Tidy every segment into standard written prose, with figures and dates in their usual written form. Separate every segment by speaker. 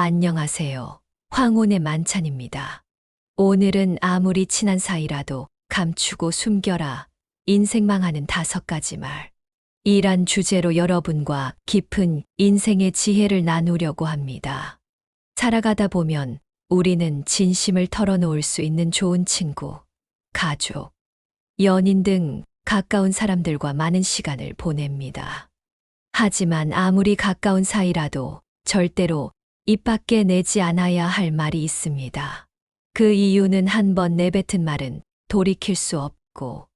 Speaker 1: 안녕하세요. 황혼의 만찬입니다. 오늘은 아무리 친한 사이라도 감추고 숨겨라. 인생 망하는 5가지 말. 이란 주제로 여러분과 깊은 인생의 지혜를 나누려고 합니다. 살아가다 보면 우리는 진심을 털어놓을 수 있는 좋은 친구, 가족, 연인 등 가까운 사람들과 많은 시간을 보냅니다. 하지만 아무리 가까운 사이라도 절대로 입 밖에 내지 않아야 할 말이 있습니다. 그 이유는 한 번 내뱉은 말은 돌이킬 수 없고,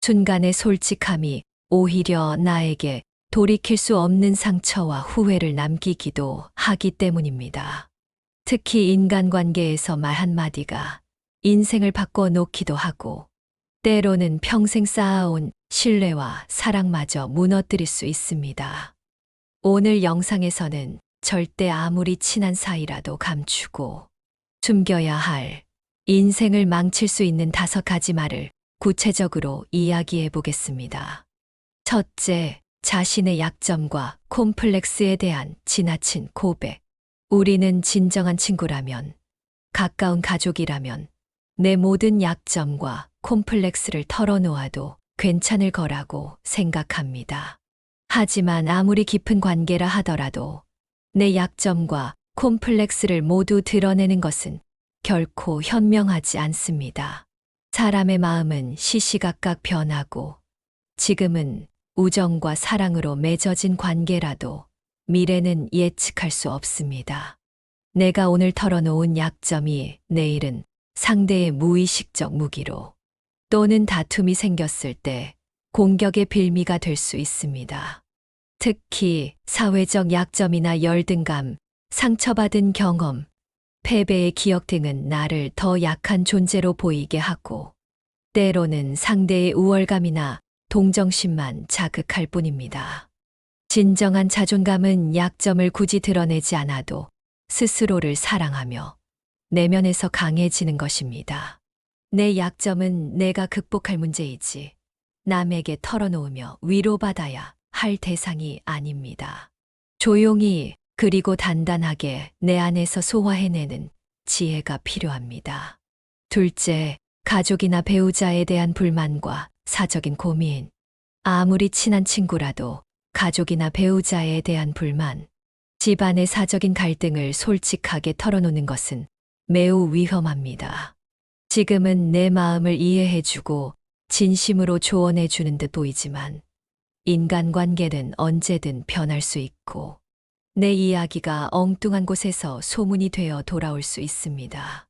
Speaker 1: 순간의 솔직함이 오히려 나에게 돌이킬 수 없는 상처와 후회를 남기기도 하기 때문입니다. 특히 인간관계에서 말 한마디가 인생을 바꿔놓기도 하고, 때로는 평생 쌓아온 신뢰와 사랑마저 무너뜨릴 수 있습니다. 오늘 영상에서는 절대 아무리 친한 사이라도 감추고 숨겨야 할 인생을 망칠 수 있는 5가지 말을 구체적으로 이야기해 보겠습니다. 첫째, 자신의 약점과 콤플렉스에 대한 지나친 고백. 우리는 진정한 친구라면, 가까운 가족이라면 내 모든 약점과 콤플렉스를 털어놓아도 괜찮을 거라고 생각합니다. 하지만 아무리 깊은 관계라 하더라도 내 약점과 콤플렉스를 모두 드러내는 것은 결코 현명하지 않습니다. 사람의 마음은 시시각각 변하고, 지금은 우정과 사랑으로 맺어진 관계라도 미래는 예측할 수 없습니다. 내가 오늘 털어놓은 약점이 내일은 상대의 무의식적 무기로, 또는 다툼이 생겼을 때 공격의 빌미가 될 수 있습니다. 특히 사회적 약점이나 열등감, 상처받은 경험, 패배의 기억 등은 나를 더 약한 존재로 보이게 하고, 때로는 상대의 우월감이나 동정심만 자극할 뿐입니다. 진정한 자존감은 약점을 굳이 드러내지 않아도 스스로를 사랑하며 내면에서 강해지는 것입니다. 내 약점은 내가 극복할 문제이지 남에게 털어놓으며 위로받아야 할 대상이 아닙니다. 조용히 그리고 단단하게 내 안에서 소화해내는 지혜가 필요합니다. 둘째, 가족이나 배우자에 대한 불만과 사적인 고민. 아무리 친한 친구라도 가족이나 배우자에 대한 불만, 집안의 사적인 갈등을 솔직하게 털어놓는 것은 매우 위험합니다. 지금은 내 마음을 이해해주고 진심으로 조언해주는 듯 보이지만, 인간관계는 언제든 변할 수 있고, 내 이야기가 엉뚱한 곳에서 소문이 되어 돌아올 수 있습니다.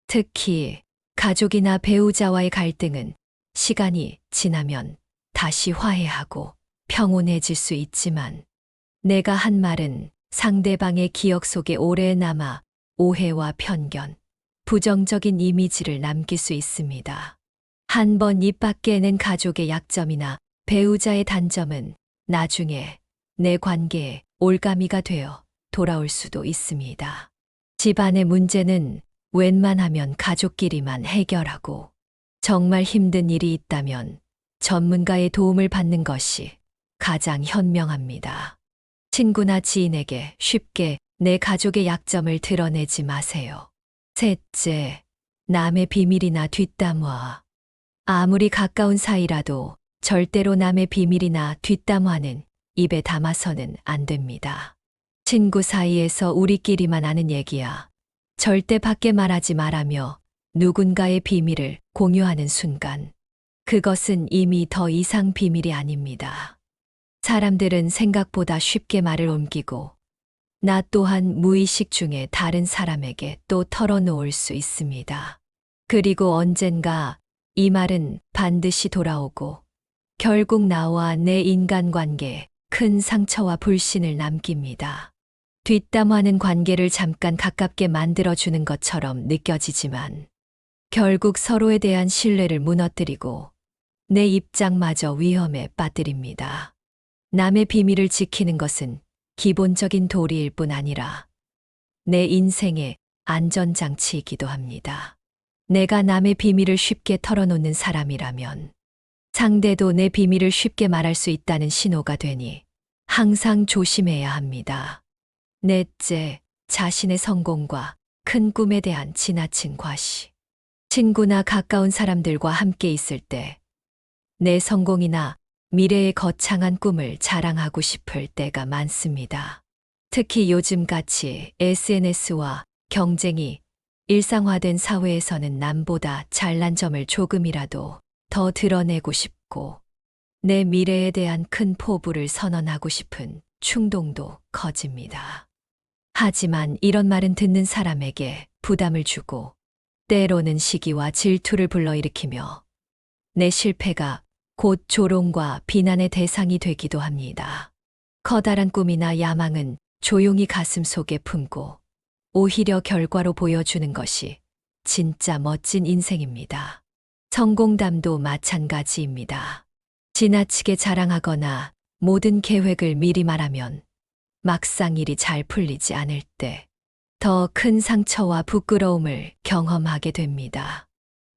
Speaker 1: 특히 가족이나 배우자와의 갈등은 시간이 지나면 다시 화해하고 평온해질 수 있지만, 내가 한 말은 상대방의 기억 속에 오래 남아 오해와 편견, 부정적인 이미지를 남길 수 있습니다. 한 번 입 밖에 낸 가족의 약점이나 배우자의 단점은 나중에 내 관계에 올가미가 되어 돌아올 수도 있습니다. 집안의 문제는 웬만하면 가족끼리만 해결하고, 정말 힘든 일이 있다면 전문가의 도움을 받는 것이 가장 현명합니다. 친구나 지인에게 쉽게 내 가족의 약점을 드러내지 마세요. 셋째, 남의 비밀이나 뒷담화. 아무리 가까운 사이라도 절대로 남의 비밀이나 뒷담화는 입에 담아서는 안 됩니다. 친구 사이에서 우리끼리만 아는 얘기야. 절대 밖에 말하지 말라며 누군가의 비밀을 공유하는 순간, 그것은 이미 더 이상 비밀이 아닙니다. 사람들은 생각보다 쉽게 말을 옮기고, 나 또한 무의식 중에 다른 사람에게 또 털어놓을 수 있습니다. 그리고 언젠가 이 말은 반드시 돌아오고, 결국 나와 내 인간관계에 큰 상처와 불신을 남깁니다. 뒷담화는 관계를 잠깐 가깝게 만들어주는 것처럼 느껴지지만, 결국 서로에 대한 신뢰를 무너뜨리고 내 입장마저 위험에 빠뜨립니다. 남의 비밀을 지키는 것은 기본적인 도리일 뿐 아니라 내 인생의 안전장치이기도 합니다. 내가 남의 비밀을 쉽게 털어놓는 사람이라면 상대도 내 비밀을 쉽게 말할 수 있다는 신호가 되니 항상 조심해야 합니다. 넷째, 자신의 성공과 큰 꿈에 대한 지나친 과시. 친구나 가까운 사람들과 함께 있을 때 내 성공이나 미래의 거창한 꿈을 자랑하고 싶을 때가 많습니다. 특히 요즘같이 SNS와 경쟁이 일상화된 사회에서는 남보다 잘난 점을 조금이라도 더 드러내고 싶고 내 미래에 대한 큰 포부를 선언하고 싶은 충동도 커집니다. 하지만 이런 말은 듣는 사람에게 부담을 주고 때로는 시기와 질투를 불러일으키며 내 실패가 곧 조롱과 비난의 대상이 되기도 합니다. 커다란 꿈이나 야망은 조용히 가슴 속에 품고 오히려 결과로 보여주는 것이 진짜 멋진 인생입니다. 성공담도 마찬가지입니다. 지나치게 자랑하거나 모든 계획을 미리 말하면 막상 일이 잘 풀리지 않을 때 더 큰 상처와 부끄러움을 경험하게 됩니다.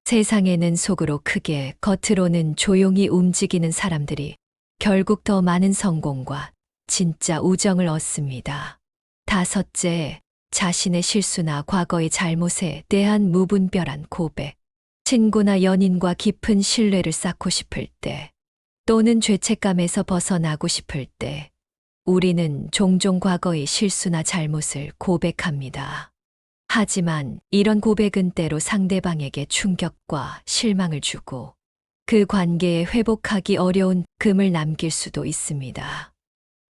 Speaker 1: 세상에는 속으로 크게 겉으로는 조용히 움직이는 사람들이 결국 더 많은 성공과 진짜 우정을 얻습니다. 다섯째, 자신의 실수나 과거의 잘못에 대한 무분별한 고백. 친구나 연인과 깊은 신뢰를 쌓고 싶을 때 또는 죄책감에서 벗어나고 싶을 때 우리는 종종 과거의 실수나 잘못을 고백합니다. 하지만 이런 고백은 때로 상대방에게 충격과 실망을 주고 그 관계에 회복하기 어려운 금을 남길 수도 있습니다.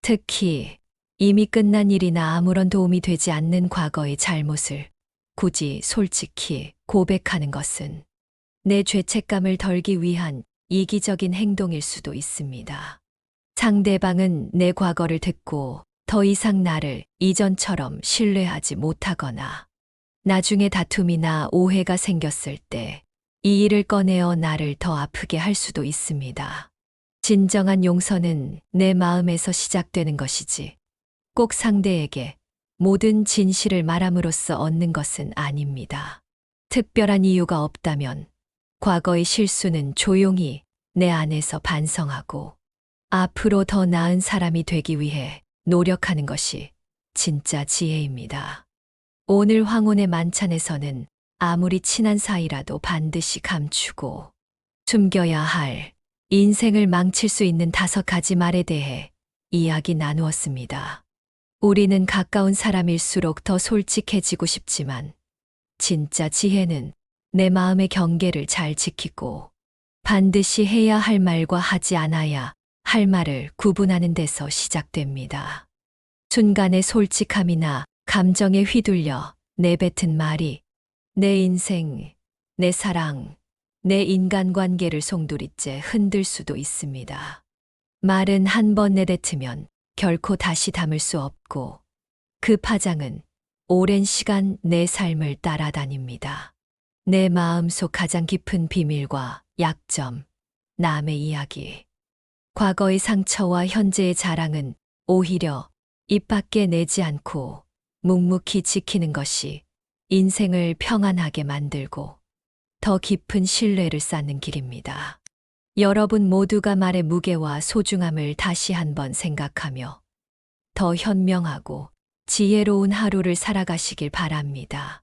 Speaker 1: 특히 이미 끝난 일이나 아무런 도움이 되지 않는 과거의 잘못을 굳이 솔직히 고백하는 것은 내 죄책감을 덜기 위한 이기적인 행동일 수도 있습니다. 상대방은 내 과거를 듣고 더 이상 나를 이전처럼 신뢰하지 못하거나 나중에 다툼이나 오해가 생겼을 때 이 일을 꺼내어 나를 더 아프게 할 수도 있습니다. 진정한 용서는 내 마음에서 시작되는 것이지 꼭 상대에게 모든 진실을 말함으로써 얻는 것은 아닙니다. 특별한 이유가 없다면 과거의 실수는 조용히 내 안에서 반성하고 앞으로 더 나은 사람이 되기 위해 노력하는 것이 진짜 지혜입니다. 오늘 황혼의 만찬에서는 아무리 친한 사이라도 반드시 감추고 숨겨야 할 인생을 망칠 수 있는 5가지 말에 대해 이야기 나누었습니다. 우리는 가까운 사람일수록 더 솔직해지고 싶지만 진짜 지혜는 내 마음의 경계를 잘 지키고 반드시 해야 할 말과 하지 않아야 할 말을 구분하는 데서 시작됩니다. 순간의 솔직함이나 감정에 휘둘려 내뱉은 말이 내 인생, 내 사랑, 내 인간관계를 송두리째 흔들 수도 있습니다. 말은 한 번 내뱉으면 결코 다시 담을 수 없고 그 파장은 오랜 시간 내 삶을 따라다닙니다. 내 마음속 가장 깊은 비밀과 약점, 남의 이야기, 과거의 상처와 현재의 자랑은 오히려 입 밖에 내지 않고 묵묵히 지키는 것이 인생을 평안하게 만들고 더 깊은 신뢰를 쌓는 길입니다. 여러분 모두가 말의 무게와 소중함을 다시 한번 생각하며 더 현명하고 지혜로운 하루를 살아가시길 바랍니다.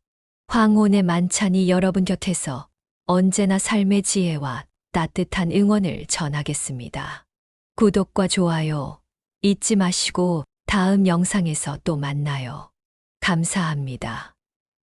Speaker 1: 황혼의 만찬이 여러분 곁에서 언제나 삶의 지혜와 따뜻한 응원을 전하겠습니다. 구독과 좋아요 잊지 마시고 다음 영상에서 또 만나요. 감사합니다.